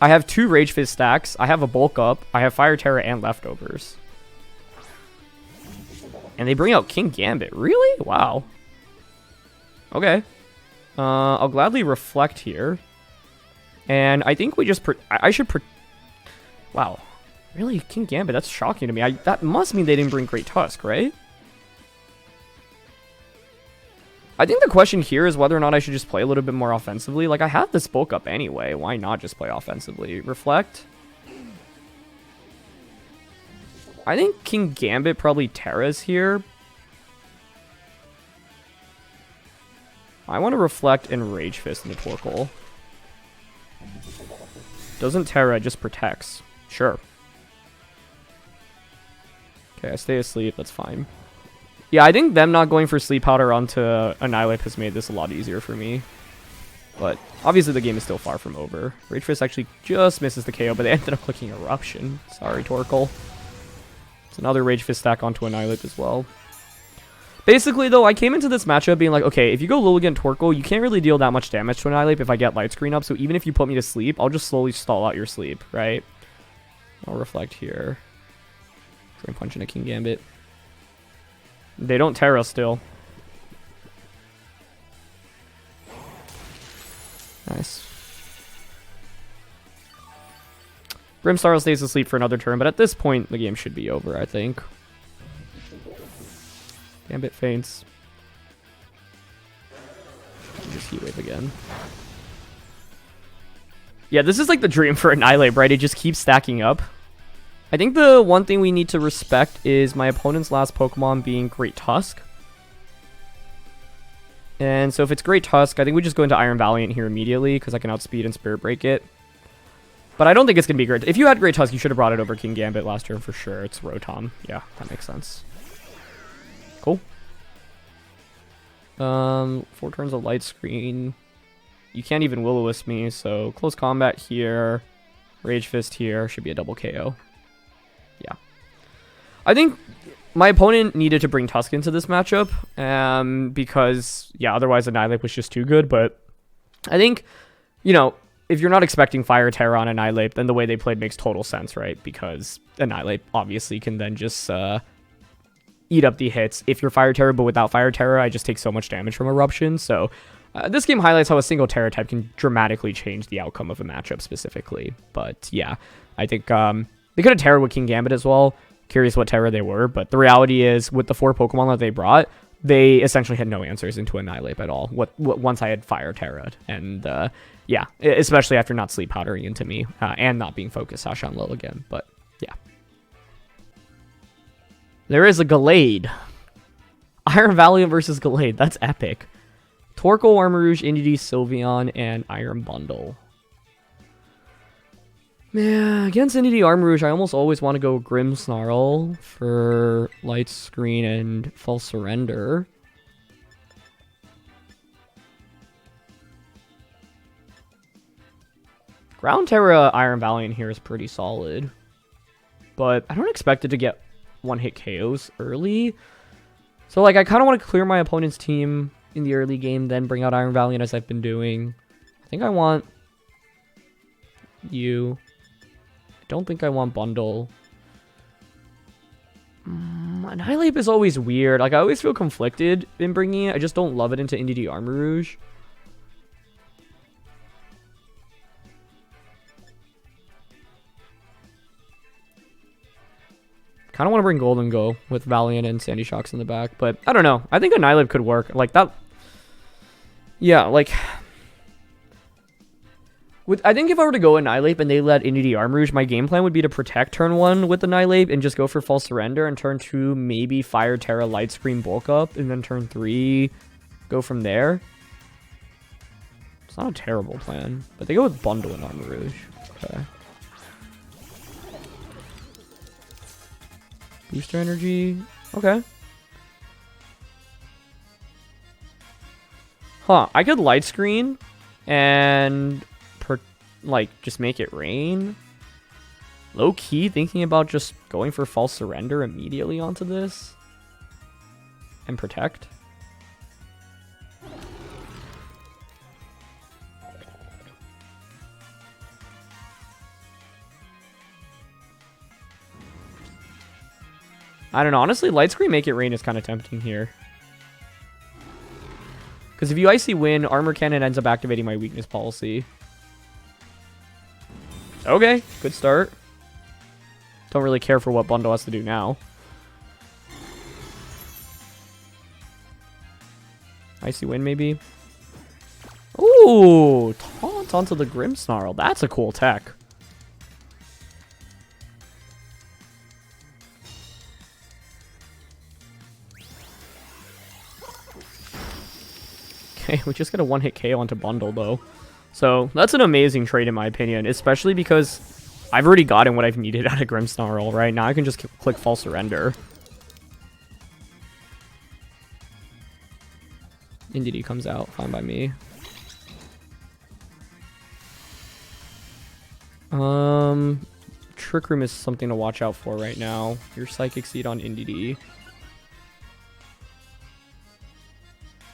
I have 2 Rage Fist stacks. I have a bulk up. I have Fire Tera and leftovers. And they bring out King Gambit. Really? Wow. Okay. I'll gladly reflect here. And I think we just... I should... Wow. Really? King Gambit? That's shocking to me. That must mean they didn't bring Great Tusk, right? I think the question here is whether or not I should just play a little bit more offensively. Like, I have this bulk up anyway. Why not just play offensively? Reflect. I think King Gambit probably Tera's here. I want to reflect and Rage Fist in the Torkoal. Doesn't Tera, just protects. Sure. Okay, I stay asleep. That's fine. Yeah, I think them not going for Sleep Powder onto Annihilate has made this a lot easier for me. But obviously the game is still far from over. Rage Fist actually just misses the KO, but they ended up clicking Eruption. Sorry, Torkoal. It's another Rage Fist stack onto Annihilate as well. Basically, though, I came into this matchup being like, okay, if you go Lilligant Torkoal, you can't really deal that much damage to Annihilate if I get Light Screen up, so even if you put me to sleep, I'll just slowly stall out your sleep, right? I'll reflect here. Frame Punch into King Gambit. They don't Tera still. Nice. Grimmsnarl stays asleep for another turn, but at this point, the game should be over, I think. Gambit faints. Just Heat Wave again. Yeah, this is like the dream for Annihilate, right? It just keeps stacking up. I think the one thing we need to respect is my opponent's last Pokemon being Great Tusk. And so if it's Great Tusk, I think we just go into Iron Valiant here immediately because I can outspeed and Spirit Break it. But I don't think it's going to be great. If you had Great Tusk, you should have brought it over King Gambit last turn for sure. It's Rotom. Yeah, that makes sense. Cool. 4 turns of Light Screen. You can't even Will-O-Wisp me, so Close Combat here. Rage Fist here. Should be a double KO. Yeah. I think my opponent needed to bring Tusk into this matchup because, yeah, otherwise Annihilate was just too good. But I think, you know, if you're not expecting Fire Tera on Annihilate, then the way they played makes total sense, right? Because Annihilate obviously can then just eat up the hits if you're Fire Tera, but without Fire Tera, I just take so much damage from Eruption. So this game highlights how a single Tera type can dramatically change the outcome of a matchup specifically. But yeah, I think they could have Tera with King Gambit as well. Curious what Tera they were, but the reality is with the 4 Pokemon that they brought, they essentially had no answers into Annihilate at all. Once I had Fire Terra'd, and yeah, especially after not Sleep Powdering into me and not being Focus Sash on Lil again. But yeah, there is a Gallade. Iron Valiant versus Gallade. That's epic. Torkoal, Armarouge, Indeedee, Sylveon, and Iron Bundle. Man, against Indeedee Armarouge, I almost always want to go Grimmsnarl for Light Screen and False Surrender. Ground Tera Iron Valiant here is pretty solid, but I don't expect it to get one-hit KOs early. So, like, I kind of want to clear my opponent's team in the early game, then bring out Iron Valiant as I've been doing. I think I want you. I don't think I want Bundle. Annihilate is always weird. Like, I always feel conflicted in bringing it. I just don't love it into Indeedee Armarouge. Kind of want to bring Golden Go with Valiant and Sandy Shocks in the back, but I don't know. I think Annihilate could work. Like, that... Yeah, like... I think if I were to go Annihilate and they let Indeedee Armarouge, my game plan would be to protect turn 1 with Annihilate and just go for False Surrender, and turn 2 maybe Fire Tera Light Screen Bulk Up, and then turn 3 go from there. It's not a terrible plan, but they go with Bundle and Armarouge. Okay. Booster Energy. Okay. Huh, I could Light Screen and... like, just make it rain. Low-key thinking about just going for False Surrender immediately onto this. And protect. I don't know. Honestly, Light Screen Make It Rain is kind of tempting here. Because if you Icy Wind, Armor Cannon ends up activating my weakness policy. Okay, good start. Don't really care for what Bundle has to do now. Icy Wind, maybe? Ooh! Taunt onto the Grimmsnarl. That's a cool tech. Okay, we just get a one-hit KO onto Bundle, though. So, that's an amazing trade, in my opinion. Especially because I've already gotten what I've needed out of Grimmsnarl, right? Now I can just click False Surrender. Indeed, he comes out. Fine by me. Trick Room is something to watch out for right now. Your Psychic Seed on Indeed.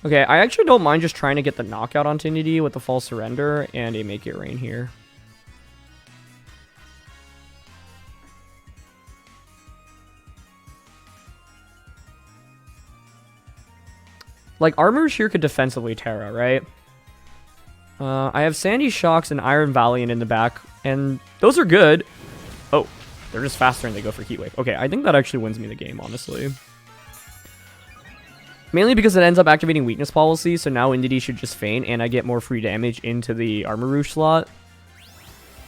Okay, I actually don't mind just trying to get the knockout onto Indeed with the False Surrender and a Make It Rain here. Like, Armors here could defensively Tera, right? I have Sandy Shocks and Iron Valiant in the back, and those are good. Oh, they're just faster and they go for Heat Wave. Okay, I think that actually wins me the game, honestly. Mainly because it ends up activating weakness policy, so now Indeed should just feint, and I get more free damage into the Armor Rouge slot.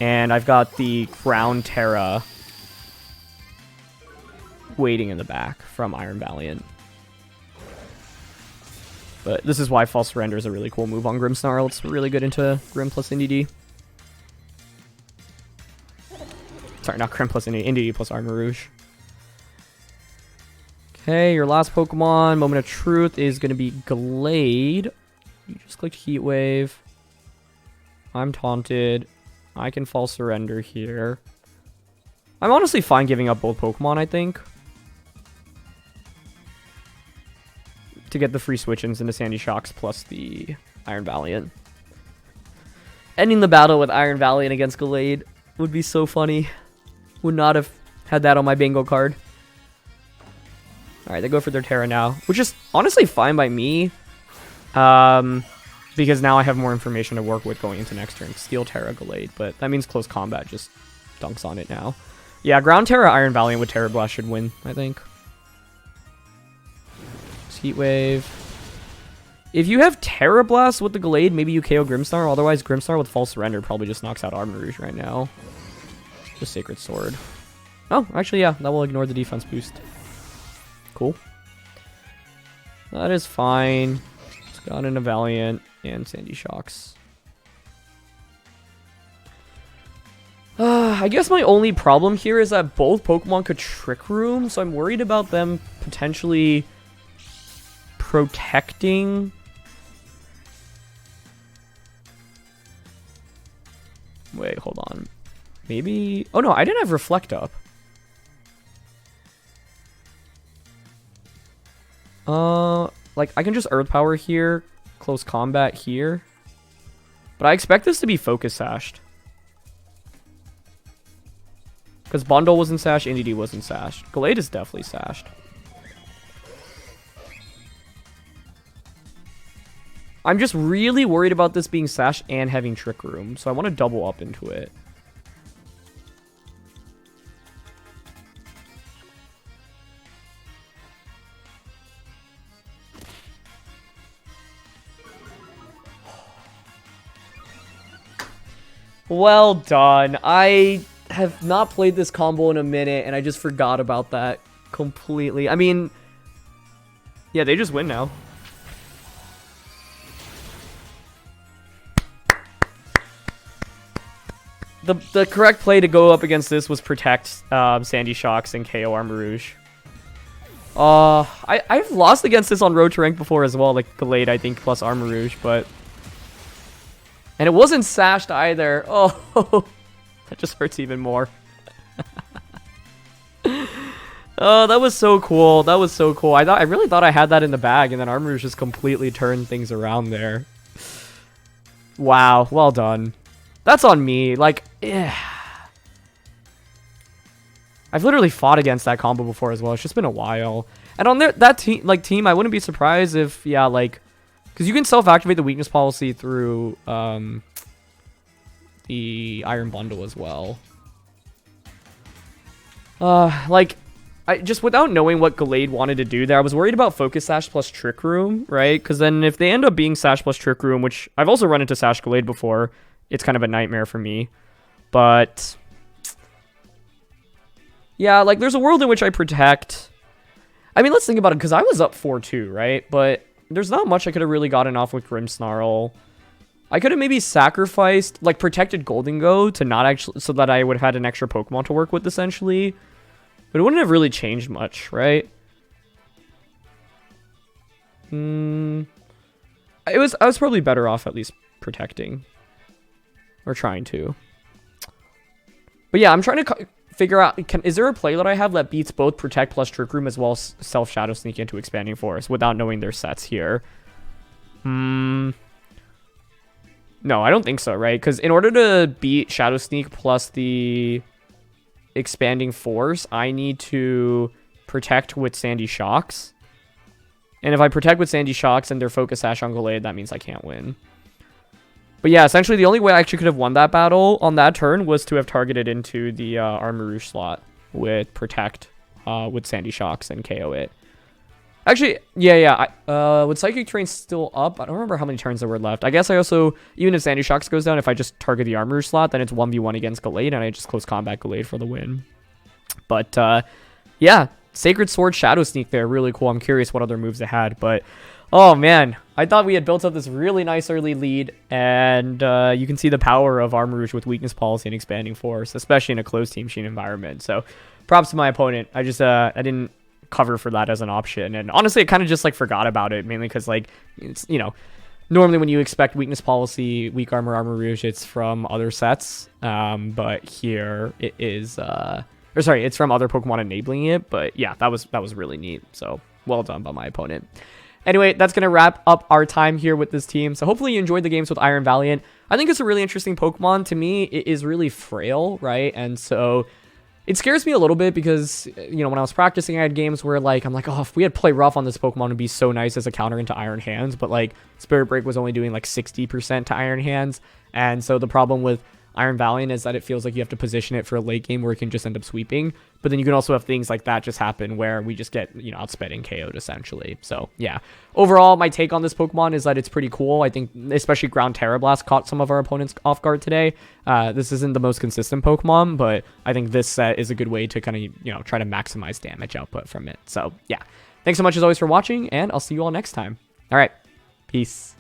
And I've got the Ground Tera waiting in the back from Iron Valiant. But this is why False Surrender is a really cool move on Grimmsnarl. It's really good into Grim plus Indeed. Sorry, not Grim plus Indeed. Indeed plus Armor Rouge. Okay, your last Pokemon, Moment of Truth, is going to be Glade. You just clicked Heat Wave. I'm taunted. I can False Surrender here. I'm honestly fine giving up both Pokemon, I think, to get the free switch-ins into Sandy Shocks plus the Iron Valiant. Ending the battle with Iron Valiant against Glade would be so funny. Would not have had that on my bingo card. Alright, they go for their Tera now, which is honestly fine by me. Because now I have more information to work with going into next turn. Steel Tera Glade, but that means close combat just dunks on it now. Yeah, Ground Tera Iron Valiant with Tera Blast should win, I think. Heat Wave. If you have Tera Blast with the Glade, maybe you KO Grimmsnarl. Otherwise, Grimmsnarl with False Surrender probably just knocks out Armor Rouge right now. Just Sacred Sword. Oh, actually, yeah, that will ignore the defense boost. Cool. That is fine. Just got in a Valiant and Sandy Shocks. I guess my only problem here is that both Pokemon could Trick Room, so I'm worried about them potentially protecting. Wait, hold on. Maybe... Oh, no, I didn't have Reflect up. Like, I can just Earth Power here, close combat here. But I expect this to be Focus Sashed. Because Bundle wasn't sashed, Indeed wasn't sashed. Glade is definitely sashed. I'm just really worried about this being sashed and having Trick Room, so I want to double up into it. Well done. I have not played this combo in a minute, and I just forgot about that completely. I mean, yeah, they just win now. The correct play to go up against this was protect Sandy Shocks and KO Armor Rouge. I've lost against this on Road to Rank before as well, like Glade, I think, plus Armor Rouge, but... And it wasn't sashed either. Oh, that just hurts even more. Oh, that was so cool. That was so cool. I really thought I had that in the bag, and then Armor Rouge just completely turned things around there. Wow, well done. That's on me. Like, I've literally fought against that combo before as well. It's just been a while. And on that team, I wouldn't be surprised if, yeah, like, because you can self-activate the weakness policy through the Iron Bundle as well. Like, I just without knowing what Gallade wanted to do there, I was worried about Focus Sash plus Trick Room, right? Because then if they end up being Sash plus Trick Room, which I've also run into Sash Gallade before, it's kind of a nightmare for me. But yeah, like there's a world in which I protect. I mean, let's think about it, because I was up 4-2, right? But there's not much I could have really gotten off with Grimmsnarl. I could have maybe sacrificed, like, protected Golden Go to not actually, so that I would have had an extra Pokemon to work with, essentially. But it wouldn't have really changed much, right? I was probably better off at least protecting. Or trying to. But yeah, I'm trying to figure out, is there a play that I have that beats both Protect plus Trick Room as well as Self-Shadow Sneak into Expanding Force without knowing their sets here? No, I don't think so, right? Because in order to beat Shadow Sneak plus the Expanding Force, I need to protect with Sandy Shocks. And if I protect with Sandy Shocks and their Focus Sash on Gallade, that means I can't win. But yeah, essentially the only way I actually could have won that battle on that turn was to have targeted into the Armarouge slot with Protect with Sandy Shocks and KO it. Actually, yeah. With Psychic Terrain still up, I don't remember how many turns there were left. I guess I also, even if Sandy Shocks goes down, if I just target the Armarouge slot, then it's 1v1 against Gallade, and I just close combat Gallade for the win. But yeah, Sacred Sword Shadow Sneak there, really cool. I'm curious what other moves it had, but oh man, I thought we had built up this really nice early lead, and you can see the power of Armarouge with Weakness Policy and Expanding Force, especially in a closed Team Machine environment. So props to my opponent. I just I didn't cover for that as an option, and honestly I kind of just like forgot about it, mainly because like it's, you know, normally when you expect Weakness Policy, Weak Armor, Armarouge, it's from other sets, but here it is or sorry, it's from other Pokemon enabling it. But yeah, that was really neat, so well done by my opponent. Anyway, that's going to wrap up our time here with this team. So hopefully you enjoyed the games with Iron Valiant. I think it's a really interesting Pokemon. To me, it is really frail, right? And so it scares me a little bit because, you know, when I was practicing, I had games where, like, I'm like, oh, if we had Play Rough on this Pokemon, it'd be so nice as a counter into Iron Hands. But, like, Spirit Break was only doing, like, 60% to Iron Hands. And so the problem with Iron Valiant is that it feels like you have to position it for a late game where it can just end up sweeping. But then you can also have things like that just happen where we just get, you know, outsped and KO'd essentially. So yeah, overall my take on this Pokemon is that it's pretty cool. I think especially Ground Terra Blast caught some of our opponents off guard today. This isn't the most consistent Pokemon, but I think this set is a good way to kind of, you know, try to maximize damage output from it. So yeah, thanks so much as always for watching, and I'll see you all next time. All right, peace.